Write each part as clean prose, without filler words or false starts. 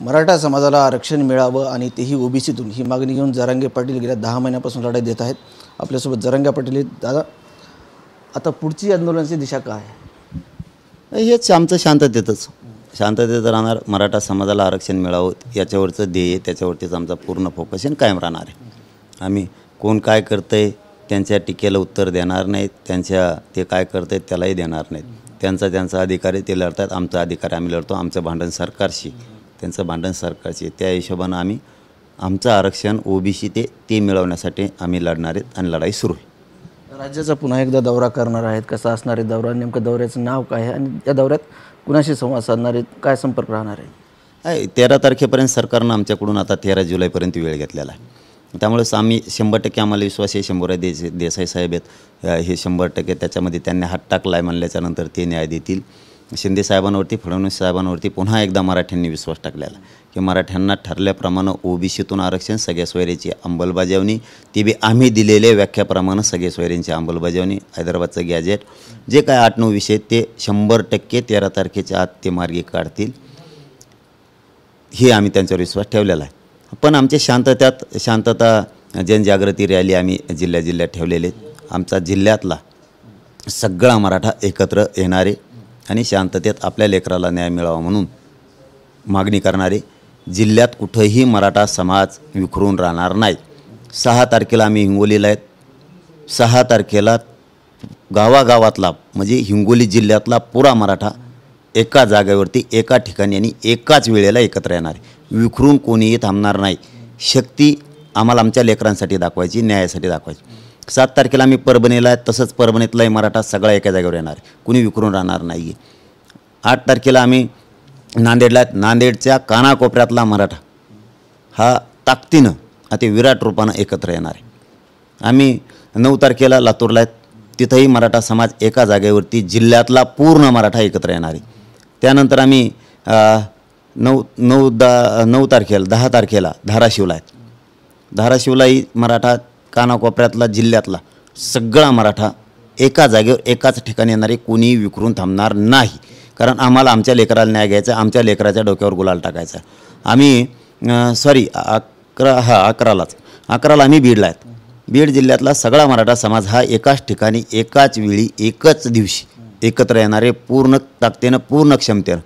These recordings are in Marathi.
मराठा समाजाला आरक्षण मिळावं आणि तेही ओबीसीतून ही मागणी घेऊन जरांगे पाटील गेल्या 10 महिन्यापासून लढाई देत आहेत. आपल्यासोबत जरांगे पाटील आहेत. दादा, आता पुढची आंदोलनाची दिशा काय आहे? हेच आमचं शांततेत राहणार. मराठा समाजाला आरक्षण मिळावं याच्यावरचं ध्येय, त्याच्यावरतीच आमचा पूर्ण फोकस कायम राहणार आहे. आम्ही कोण काय करतंय त्यांच्या टीकेला उत्तर देणार नाहीत, ते काय करतंय त्यालाही देणार नाहीत. त्यांचा अधिकार आहे, ते लढतात. आमचा अधिकार आम्ही लढतो. आमचं भांडण सरकारशी, त्यांचं भांडण सरकारशी. त्या हिशोबानं आम्ही आमचं आरक्षण ओबीसी ते मिळवण्यासाठी आम्ही लढणार आहेत आणि लढाई सुरू आहे. राज्याचा पुन्हा एकदा दौरा करणार आहेत. कसा असणार आहे दौरा? नेमकं दौऱ्याचं नाव काय आहे आणि त्या दौऱ्यात कुणाशी संवाद साधणार आहेत? काय संपर्क राहणार आहे? 13 तारखेपर्यंत सरकारनं आमच्याकडून आता 13 जुलैपर्यंत वेळ घेतलेला आहे. त्यामुळेच आम्ही 100% आम्हाला विश्वास आहे. शंभूराज देसाई साहेब आहेत, हे 100% त्याच्यामध्ये त्यांनी हात टाकला आहे म्हणल्याच्यानंतर ते न्याय देतील. शिंदे साहेबांवरती, फडणवीस साहेबांवरती पुन्हा एकदा मराठ्यांनी विश्वास टाकलेला की मराठ्यांना ठरल्याप्रमाणे ओबीसीतून आरक्षण, सगळ्या सोयऱ्याची अंमलबजावणी, ती बी आम्ही दिलेल्या व्याख्याप्रमाणे सगळ्या सोयऱ्यांची अंमलबजावणी, हैदराबादचं गॅजेट, जे काय 8-9 विषय ते 100% 13 तारखेच्या आत ते मार्गी काढतील, हे आम्ही त्यांच्यावर विश्वास ठेवलेला आहे. पण आमच्या शांतता जनजागृती रॅली आम्ही जिल्ह्यात ठेवलेले आहेत. आमचा जिल्ह्यातला सगळा मराठा एकत्र येणारे आणि शांततेत आपल्या लेकराला न्याय मिळावा म्हणून मागणी करणारे. जिल्ह्यात कुठंही मराठा समाज विखरून राहणार नाही. 6 तारखेला आम्ही हिंगोलीला आहेत. 6 तारखेला गावागावातला म्हणजे हिंगोली जिल्ह्यातला पुरा मराठा एका जागेवरती, एका ठिकाणी आणि एकाच वेळेला एकत्र येणार आहे. विखरून कोणीही थांबणार नाही. शक्ती आम्हाला आमच्या लेकरांसाठी दाखवायची, न्यायासाठी दाखवायची. 7 तारखेला आम्ही परभणीला आहे. तसंच परभणीतलाही मराठा सगळा एका जागेवर येणार आहे, कुणी विखरून राहणार नाही आहे. 8 तारखेला आम्ही नांदेडला आहेत. नांदेडच्या कानाकोपऱ्यातला मराठा हा ताकदीनं ते विराट रूपानं एकत्र येणार आहे. आम्ही 9 तारखेला लातूरला आहेत. तिथंही मराठा समाज एका जागेवरती जिल्ह्यातला पूर्ण मराठा एकत्र येणार आहे. त्यानंतर आम्ही 10 तारखेला धाराशिवला आहेत. धाराशिवलाही मराठा कानाकोपऱ्यातला जिल्ह्यातला सगळा मराठा एका जागेवर एकाच ठिकाणी येणारे, कोणीही विखरून थांबणार नाही. कारण आम्हाला आमच्या लेकराला न्याय घ्यायचा, आमच्या लेकराच्या डोक्यावर गुलाल टाकायचा. आम्ही 11ला आम्ही बीडला आहेत. बीड जिल्ह्यातला सगळा मराठा समाज हा एकाच ठिकाणी, एकाच वेळी, एकच दिवशी एकत्र येणारे, पूर्ण ताकदीनं, पूर्ण क्षमतेनं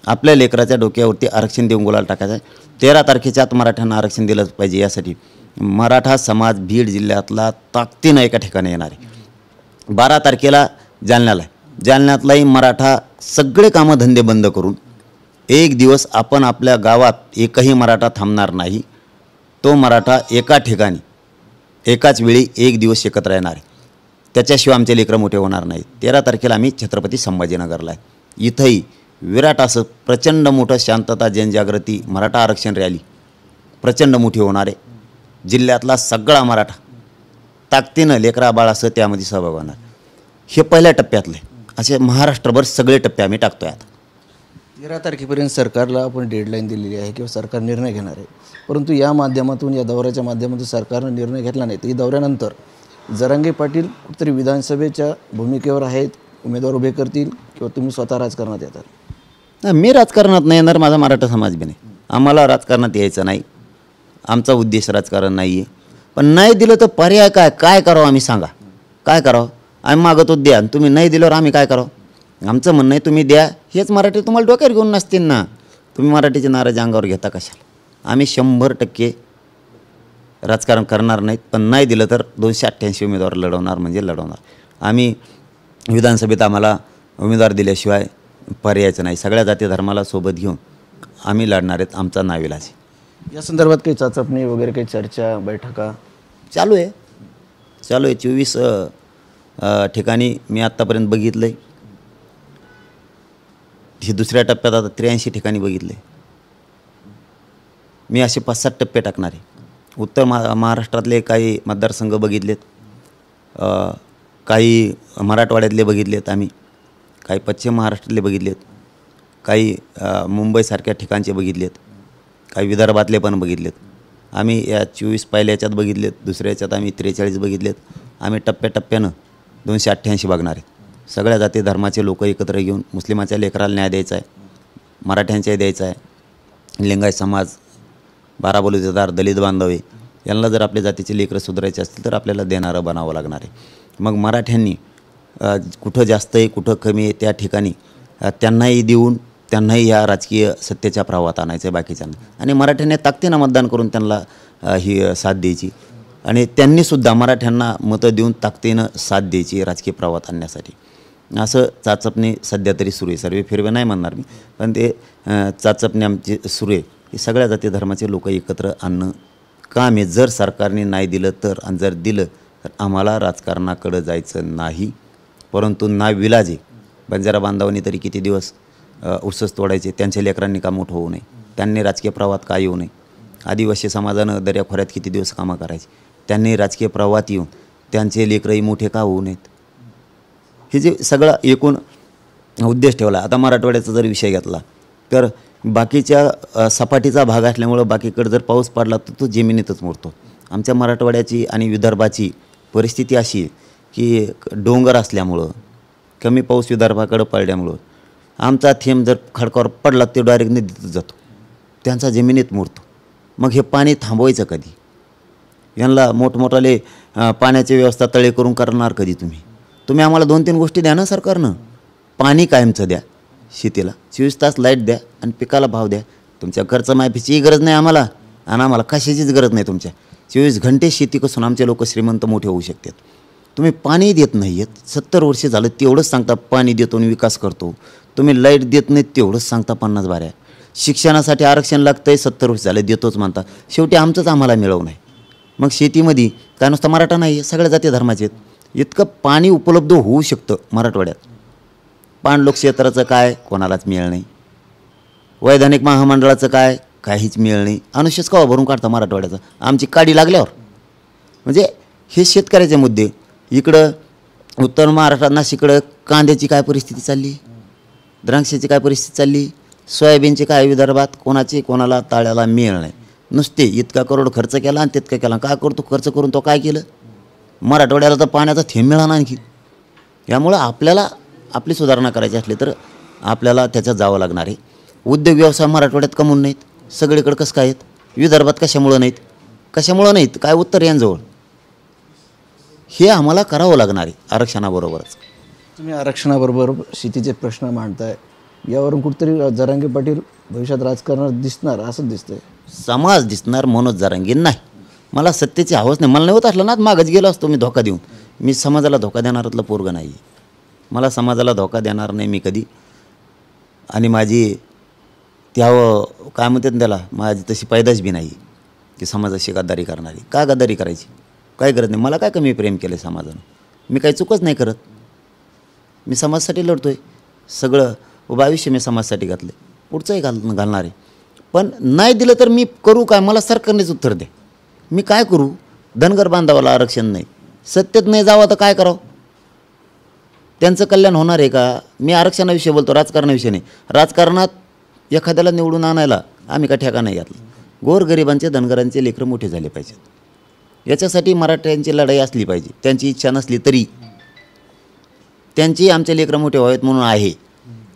आपल्या लेकराच्या डोक्यावरती आरक्षण देऊन गुलाल टाकायचा. 13 तारखेच्या आत मराठ्यांना आरक्षण दिलंच पाहिजे. यासाठी मराठा समाज बीड जिल्ह्यातला ताकदीनं एका ठिकाणी येणार आहे. 12 तारखेला जालन्याला आहे. जालन्यातलाही मराठा सगळे कामं धंदे बंद करून एक दिवस आपण आपल्या गावात एकही मराठा थांबणार नाही. तो मराठा एका ठिकाणी एकाच वेळी एक दिवस एकत्र येणार आहे. त्याच्याशिवाय आमचे लेकरं मोठे होणार नाहीत. 13 तारखेला आम्ही छत्रपती संभाजीनगरला आहे. इथंही विराट असं प्रचंड मोठं शांतता जनजागृती मराठा आरक्षण रॅली प्रचंड मोठी होणार आहे. जिल्ह्यातला सगळा मराठा ताकदीनं लेकरा बाळासह त्यामध्ये सहभाग होणार. हे पहिल्या टप्प्यातले. असे महाराष्ट्रभर सगळे टप्पे आम्ही टाकतोय. आता 13 तारखेपर्यंत सरकारला आपण डेडलाईन दिलेली आहे किंवा सरकार निर्णय घेणार आहे. परंतु या माध्यमातून, या दौऱ्याच्या माध्यमातून सरकारनं निर्णय घेतला नाही. तर या दौऱ्यानंतर जरांगे पाटील कुठेतरी विधानसभेच्या भूमिकेवर आहेत, उमेदवार उभे करतील किंवा तुम्ही स्वतः राजकारणात येतात? मी राजकारणात नाही येणार, माझा मराठा समाज बी नाही. आम्हाला राजकारणात यायचं नाही. आमचा उद्देश राजकारण नाही आहे. पण नाही दिलं तर पर्याय काय करावं आम्ही? सांगा काय करावं? आम्ही मागतो द्या, तुम्ही नाही दिल्यावर आम्ही काय करावं? आमचं म्हणणं आहे तुम्ही द्या. हेच मराठी तुम्हाला डोक्यावर घेऊन नसतील ना. तुम्ही मराठीचे नाराज अंगावर घेता कशाला? आम्ही 100% राजकारण करणार नाहीत. पण नाही दिलं तर 288 उमेदवार लढवणार म्हणजे लढवणार. आम्ही विधानसभेत आम्हाला उमेदवार दिल्याशिवाय पर्यायचं नाही. सगळ्या जाती धर्माला सोबत घेऊन आम्ही लढणार आहेत. आमचा नाविलाज. या संदर्भात काही चाचपणी वगैरे, काही चर्चा, बैठका चालू आहे? 24 ठिकाणी मी आत्तापर्यंत बघितलं आहे. हे दुसऱ्या टप्प्यात आता 83 ठिकाणी बघितले. मी असे 5-7 टप्पे टाकणार आहे. उत्तर महाराष्ट्रातले काही मतदारसंघ बघितलेत, काही मराठवाड्यातले बघितलेत आम्ही, काही पश्चिम महाराष्ट्रातले बघितलेत, काही मुंबईसारख्या ठिकाणचे बघितलेत, काही विदर्भातले पण बघितलेत. आम्ही या 24 पहिल्या याच्यात बघितलेत, दुसऱ्या याच्यात आम्ही 43 बघितलेत. आम्ही टप्प्याटप्प्यानं 288 बघणार आहेत. सगळ्या जाती धर्माचे लोक एकत्र घेऊन मुस्लिमाच्या लेकराला न्याय द्यायचा आहे, मराठ्यांचाही द्यायचा आहे, लिंगायत समाज, 12 बलुतेदार, दलित बांधवे यांना जर आपल्या जातीचे लेकरं सुधारायचे असतील तर आपल्याला देणारं बनावं लागणार आहे. मग मराठ्यांनी कुठं जास्त आहे कुठं कमी आहे त्या ठिकाणी त्यांनाही देऊन त्यांनाही या राजकीय सत्तेच्या प्रवाहात आणायचं आहे बाकीच्यांना. आणि मराठ्यांनी ताकदीनं मतदान करून त्यांना ही साथ द्यायची आणि त्यांनीसुद्धा मराठ्यांना मतं देऊन ताकदीनं साथ द्यायची राजकीय प्रवाहात आणण्यासाठी. असं चाचपणी सध्या तरी सुरू आहे. सर्वे फिरवे नाही म्हणणार मी, पण ते चाचपणी आमची सुरू आहे की सगळ्या जाती धर्माचे लोक एकत्र आणणं काम आहे. जर सरकारने नाही दिलं तर, आणि जर दिलं तर आम्हाला राजकारणाकडं जायचं नाही, परंतु नाविलाज आहे. बंजारा बांधवांनी तरी किती दिवस उसच तोडायचे, त्यांच्या लेकरांनी का मोठं होऊ नये, त्यांनी राजकीय प्रवाहात का येऊ नये. आदिवासी समाजानं दर्याखोऱ्यात किती दिवस कामं करायची, त्यांनी राजकीय प्रवाहात येऊन त्यांचे लेकरंही मोठे का होऊ नयेत. हे जे सगळा एकूण उद्देश ठेवला. आता मराठवाड्याचा जर विषय घेतला तर बाकीच्या सपाटीचा भाग असल्यामुळं बाकीकडे जर पाऊस पडला तर तो जमिनीतच मुरतो. आमच्या मराठवाड्याची आणि विदर्भाची परिस्थिती अशी आहे की डोंगर असल्यामुळं, कमी पाऊस विदर्भाकडं पडल्यामुळं आमचा थेंब जर खडकावर पडला ते डायरेक्ट नदीतच जातो, त्यांचा जमिनीत मुरतो. मग हे पाणी थांबवायचं कधी? यांना मोठमोठाले पाण्याची व्यवस्था तळे करून करणार कधी तुम्ही आम्हाला 2-3 गोष्टी द्या ना सरकारनं. पाणी कायमचं द्या, शेतीला 24 तास लाईट द्या आणि पिकाला भाव द्या. तुमच्या कर्जमाफीचीही गरज नाही आम्हाला आणि आम्हाला कशाचीच गरज नाही. तुमच्या 24 घंटे शेती कसून आमचे लोक श्रीमंत मोठे होऊ शकतात. तुम्ही पाणी देत नाही आहेत, 70 वर्षे झालं तेवढंच सांगता पाणी देतो आणि विकास करतो. तुम्ही लाईट देत नाहीत तेवढंच सांगता 50 बाऱ्या. शिक्षणासाठी आरक्षण लागतं आहे, 70 वर्ष झालं देतोच म्हणता, शेवटी आमचंच आम्हाला मिळवू नाही. मग शेतीमध्ये काय नुसतं मराठा नाही आहे, सगळ्या जाती धर्माचे आहेत. इतकं पाणी उपलब्ध होऊ शकतं मराठवाड्यात. पाणलोक क्षेत्राचं काय, कोणालाच मिळेल नाही. वैधानिक महामंडळाचं काय, काहीच मिळेल नाही. अनुशेष कवा भरून काढता मराठवाड्याचं, आमची काडी लागल्यावर. म्हणजे हे शेतकऱ्याचे मुद्दे. इकडं उत्तर महाराष्ट्रात नाशिकडं कांद्याची काय परिस्थिती चालली, द्राक्षाची काय परिस्थिती चालली, सोयाबीनची काय विदर्भात, कोणाला ताळ्याला मिळेल नाही. नुसते इतका करोड खर्च केला आणि तितका केला. काय करतो खर्च करून तो काय केलं? मराठवाड्याला तर पाण्याचा थेंब मिळाला आणखी. यामुळं आपल्याला आपली सुधारणा करायची असली तर आपल्याला त्याच्यात जावं लागणार आहे. उद्योग व्यवसाय मराठवाड्यात कमवून नाहीत, सगळीकडे कसं काय आहेत, विदर्भात कशामुळं नाहीत, काय उत्तर यांजवळ. हे आम्हाला करावं लागणार आहे आरक्षणाबरोबरच. तुम्ही आरक्षणाबरोबर शेतीचे प्रश्न मांडताय, यावरून कुठेतरी जरांगे पाटील भविष्यात राजकारणात दिसणार असं दिसतंय. समाज दिसणार, मनोज जरांगे नाही. मला सत्तेची हवस नाही. मला नाही होत असलं ना मागच गेलो असतो मी धोका देऊन. मी समाजाला धोका देणारातलं पोरगं नाही. मला समाजाला धोका देणार नाही मी कधी. आणि माझी त्यावं काय म्हणतात त्याला, माझी तशी पैदाश बी नाही की समाजाशी गद्दारी करणारी. का गद्दारी करायची, काय गरज नाही. मला काय कमी प्रेम केलं समाजानं, मी काही चुकच नाही करत. मी समाजासाठी लढतो आहे. सगळं उभं आयुष्य मी समाजासाठी घातलं, पुढचंही घालणार आहे. पण नाही दिलं तर मी करू काय, मला सरकारनेच उत्तर द्या. मी काय करू? धनगर बांधवाला आरक्षण नाही, सत्तेत नाही जावं तर काय करावं? त्यांचं कल्याण होणार आहे का? मी आरक्षणाविषयी बोलतो, राजकारणाविषयी नाही. राजकारणात एखाद्याला निवडून आणायला आम्ही का ठेका नाही घातला. गोरगरिबांचे धनगरांचे लेकरं मोठे झाले पाहिजेत, याच्यासाठी मराठ्यांची लढाई असली पाहिजे. त्यांची इच्छा नसली तरी त्यांची आमचे लेकरं मोठे व्हावेत म्हणून आहे.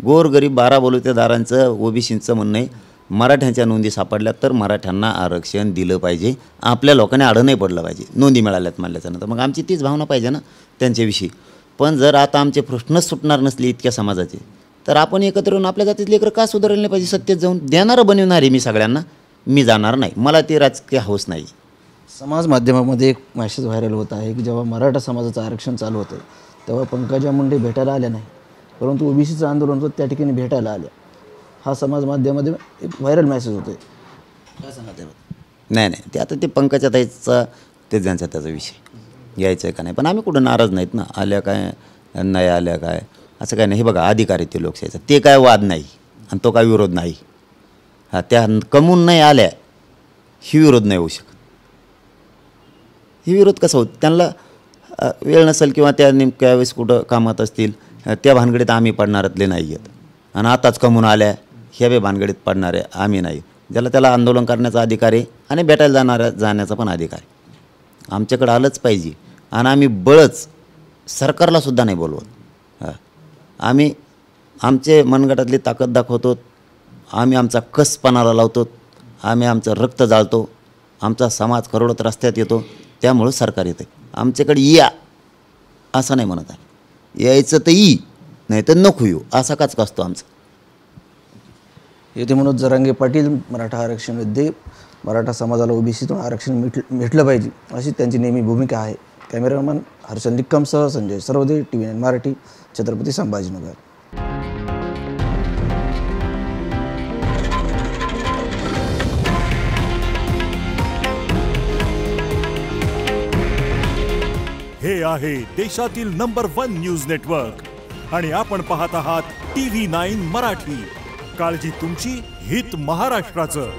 गोरगरीब 12 बलुतेदारांचं ओबीसींचं म्हणणं आहे, मराठ्यांच्या नोंदी सापडल्या तर मराठ्यांना आरक्षण दिलं पाहिजे. आपल्या लोकांनी आडं नाही पडलं पाहिजे नोंदी मिळाल्यात म्हणल्याचं नंतर. मग आमची तीच भावना पाहिजे ना त्यांच्याविषयी. पण जर आता आमचे प्रश्नच सुटणार नसले इतक्या समाजाचे, तर आपण एकत्र येऊन आपल्या जातीत लेकरं का सुधारले नाही पाहिजे? सत्तेत जाऊन देणारं बनवणार आहे मी सगळ्यांना, मी जाणार नाही. मला ते राजकीय हौस नाही. समाज माध्यमामध्ये एक मॅसेज व्हायरल होत आहे की जेव्हा मराठा समाजाचं आरक्षण चालू होतं तेव्हा पंकजा मुंडे भेटायला आल्या नाही, परंतु ओबीसीचं आंदोलन होतं त्या ठिकाणी भेटायला आल्या. हा समाज माध्यमामध्ये एक व्हायरल मेसेज होतोय. काय सांगा त्यावर? नाही ते आता ते पंकजा ताईचा ते ज्यांचा त्याचा विषय यायचा आहे का नाही. पण आम्ही कुठं नाराज नाहीत ना. आल्या काय नाही आल्या काय असं काय नाही. हे बघा अधिकार आहे ते लोकशाहीचा, ते काय वाद नाही आणि तो काय विरोध नाही. त्या कमवून नाही आल्या ही विरोध नाही होऊ शकत. ही विरोध कसा होत, त्यांना वेळ नसेल किंवा त्या नेमक्या वेळेस कुठं कामात असतील, त्या भानगडीत आम्ही पडणारातले नाही आहेत. आणि आताच कमवून आल्या ह्या बे भानगडीत पडणारे आम्ही नाही. ज्याला त्याला आंदोलन करण्याचा अधिकार आहे आणि भेटायला जाण्याचा पण अधिकार आहे. आमच्याकडं आलंच पाहिजे. आणि आम्ही बळच सरकारलासुद्धा नाही बोलवत. आम्ही आमचे मनगटातली ताकद दाखवतो, आम्ही आमचा कस पणाला लावतो, आम्ही आमचं रक्त जाळतो, आमचा समाज करोडोत रस्त्यात येतो, त्यामुळं सरकार येते. आमच्याकडे या असं नाही म्हणत आहे, यायचं तर ई, नाही तर नको येऊ, असा काच असतो आमचा. येथे मनोज जरांगे पाटील मराठा आरक्षणामध्ये मराठा समाजाला ओबीसीतून आरक्षण भेटलं पाहिजे अशी त्यांची नेहमी भूमिका आहे. कॅमेरामॅन हर्षल निक्कमसह संजय सर्वदे, TV9 मराठी, छत्रपती संभाजीनगर. हे आहे देशातील नंबर 1 न्यूज नेटवर्क आणि आपण पाहत आहात TV9 मराठी. काळजी तुमची, हित महाराष्ट्राचं.